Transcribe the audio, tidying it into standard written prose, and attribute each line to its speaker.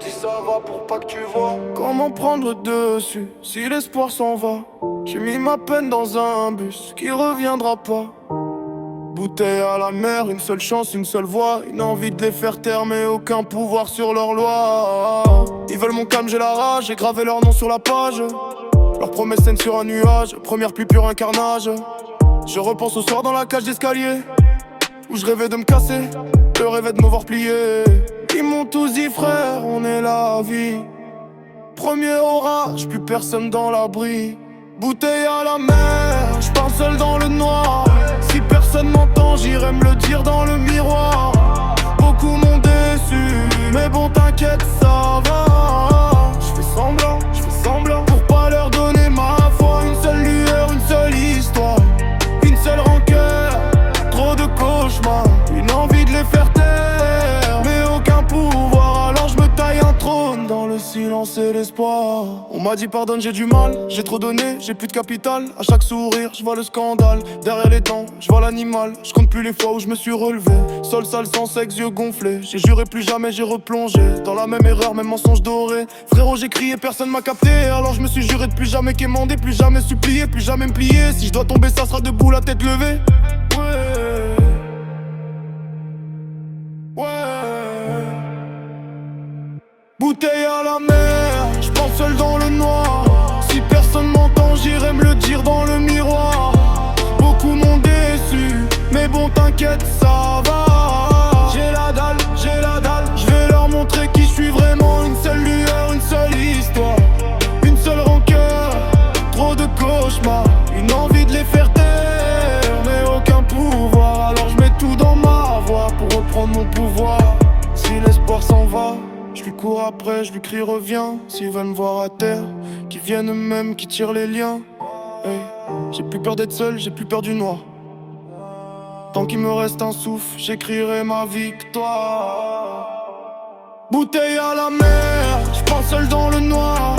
Speaker 1: dis ça va pour pas que tu vois. Comment prendre le dessus si l'espoir s'en va? J'ai mis ma peine dans un bus qui reviendra pas. Bouteille à la mer, une seule chance, une seule voix. Une envie de les faire taire mais aucun pouvoir sur leur loi. Ils veulent mon calme, j'ai la rage, j'ai gravé leur nom sur la page. Leur promesse scène sur un nuage, première pluie pure un carnage. Je repense au soir dans la cage d'escalier où je rêvais de me casser, je rêvais de me voir plier. Ils m'ont tous dit frère, on est la vie. Premier orage, plus personne dans l'abri. Bouteille à la mer, je pars seul dans le noir. Si personne m'entend, j'irai me le dire dans le miroir. Beaucoup m'ont déçu, mais bon t'inquiète ça va. Je fais semblant pour pas leur donner ma foi. Une seule lueur, une seule histoire, une seule rancœur, trop de cauchemars, une envie de les faire taire, mais aucun pouvoir. Alors je me taille un trône dans le silence et l'espoir. On m'a dit pardonne, j'ai du mal, j'ai trop donné, j'ai plus de capital. À chaque sourire, je vois le scandale. Derrière les dents, je vois l'animal. Je compte plus les fois où je me suis relevé. Sol sale, sans sexe, yeux gonflés. J'ai juré plus jamais, j'ai replongé dans la même erreur, même mensonge doré. Frérot, j'ai crié, personne m'a capté. Alors je me suis juré de plus jamais quémander, plus jamais supplier, plus jamais me plier. Si je dois tomber, ça sera debout, la tête levée. Ouais. Bouteille à la mer, je pense seul dans le noir. Si personne m'entend, j'irai me le dire dans le miroir. Beaucoup m'ont déçu, mais bon t'inquiète ça va. J'ai la dalle, je vais leur montrer qui je suis vraiment. Une seule lueur, une seule histoire, une seule rancœur, trop de cauchemars, une envie de les faire taire, mais aucun pouvoir. Alors je mets tout dans ma voix pour reprendre mon pouvoir. Si l'espoir s'en va, je lui cours après, je lui crie reviens. S'ils veulent me voir à terre, qu'ils viennent eux-mêmes, qui tirent les liens. Hey, j'ai plus peur d'être seul, j'ai plus peur du noir. Tant qu'il me reste un souffle, j'écrirai ma victoire. Bouteille à la mer, je pars seul dans le noir.